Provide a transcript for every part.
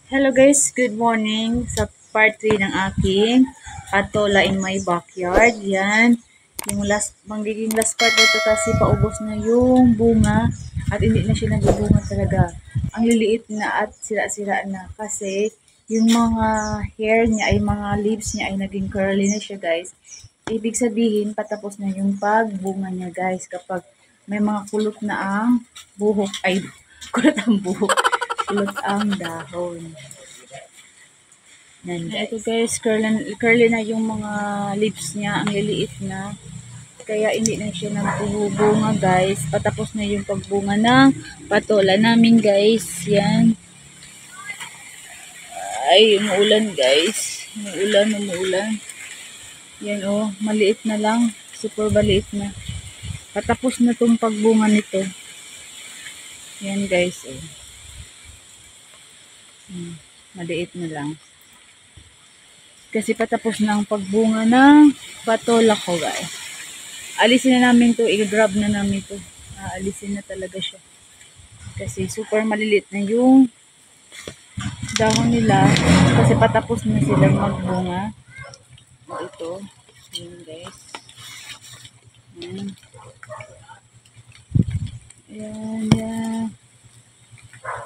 Hello guys, good morning sa part 3 ng aking patola in my backyard. Yan, yung magiging last part nito kasi paubos na yung bunga at hindi na siya nagbubunga talaga. Ang liliit na at sira-sira na kasi yung mga hair niya ay mga leaves niya ay naging curly na siya guys. Ibig sabihin patapos na yung pagbunga niya guys kapag may mga kulot na ang buhok ay kulot ang buhok. Kulot ang dahon. Yan guys. Ito guys, curly na yung mga lips niya. Ang liliit na. Kaya hindi na siya nagbubunga guys. Patapos na yung pagbunga ng patola namin guys. Yan. Ay, umuulan guys. Umuulan. Yan oh, maliit na lang. Super maliit na. Patapos na tong pagbunga nito. Yan guys oh. Maliit na lang. Kasi patapos na ang pagbunga ng patola ko guys. Alisin na namin to, i-grab na namin to. Alisin na talaga siya. Kasi super maliliit na yung dahon nila. Kasi patapos na silang magbunga. Ito. Ayan guys. Ayan. Ayan.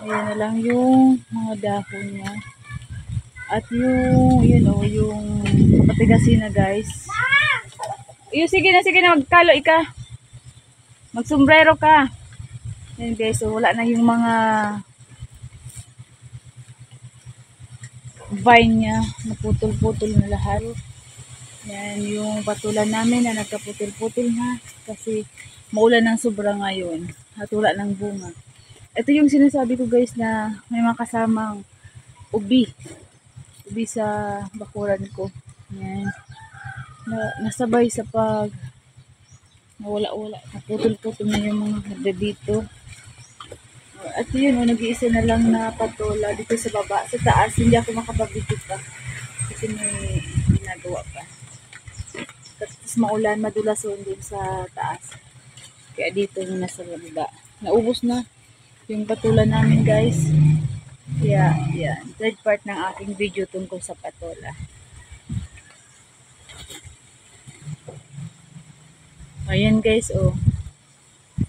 Ayan na lang yung mga dahon niya. At yung, yung patigasin na guys. Sige na, magkalo ka. Magsombrero ka. Yan guys, so wala na yung mga vine niya. Naputol-putol na lahat. Yan yung patulan namin na nagkaputol-putol na. Kasi maulan ng sobra ngayon. At wala ng bunga. Ito yung sinasabi ko guys na may mga kasamang ubi. Ubi sa bakuran ko. Yan. Nasabay sa pag wala naputol-putol na yung mga hada dito. At yun nag-iisa na lang na patola dito sa baba. Sa taas hindi ako makapag-video pa kasi may ginagawa pa. Tapos maulan, madulas din sa taas, kaya dito yung nasa baba. Naubos na yung patola namin guys. Kaya yan, third part ng aking video tungkol sa patola. Ayan guys, oh.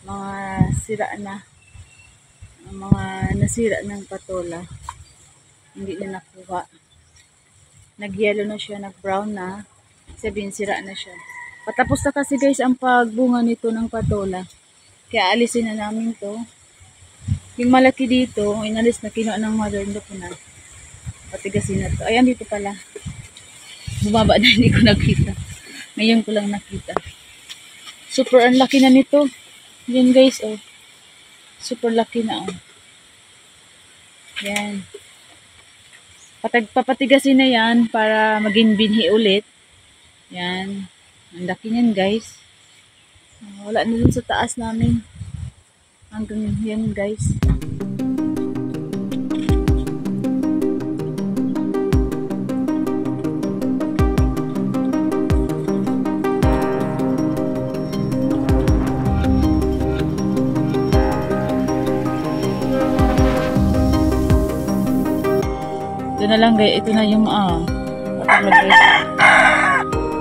Mga sira na. Mga nasira ng patola. Hindi na nakuha. Nag-yellow na siya, nag-brown na. Sabihin, sira na siya. Patapos na kasi guys ang pagbunga nito ng patola. Kaya alisin na namin to. Yung malaki dito, inalis na, kinuha ng mother-in-law ko na. Patigasin na to. Ayan, dito pala. Bumaba na, hindi ko nakita. Ngayon ko lang nakita. Super ang laki na nito. Yan guys, oh. Super laki na, oh. Yan. Papatigasin na yan para maging binhi ulit. Yan. Ang laki niyan guys. Wala na dun sa taas namin. Hanggang yan guys. Ito na lang guys, ito na yung patulan guys.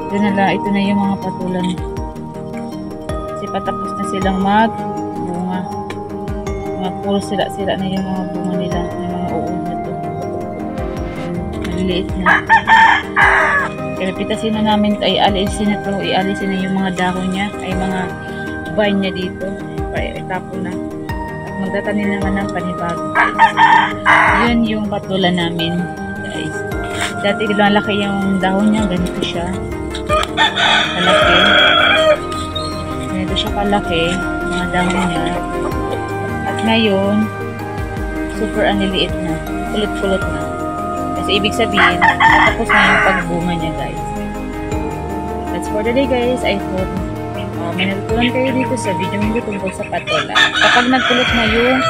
Ito na lang, ito na yung mga patulan. Kasi patapos na silang magbunga. Mga puro sila na yung mga bunga nila. Yung mga uod na to. Maliliit na. Kaya pitasin na namin ito, ialisin na to. Ialisin na yung mga dahon niya. Ay mga vine niya dito. Itapon na. Magtatanim naman ng panibago guys. Yun yung patulan namin guys. Dati malaki yung dahon niya, ganito siya kalaki. Ganito siya kalaki mga dahon niya. At ngayon super ang liliit na, kulot-kulot na. Kasi ibig sabihin natapos na yung pagbunga niya guys. That's for today guys. I hope may natutunan kayo dito sa video nito tungkol sa patola. Kapag nagkulot na yung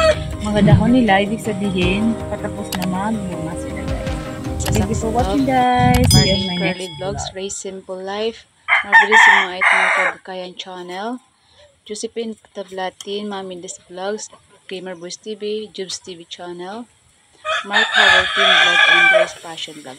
mga dahon nila, ibig sabihin patapos na magbunga sila guys. Thank you for watching guys. See you on my next vlogs. Race Simple Life. Mabilis yung mga itong Kagkayan channel. Josephine Tablatin, Mami Des Vlogs, Gamer Boys TV, Jubes TV channel. Mark Howell Team Vlog and Grace Passion Vlog.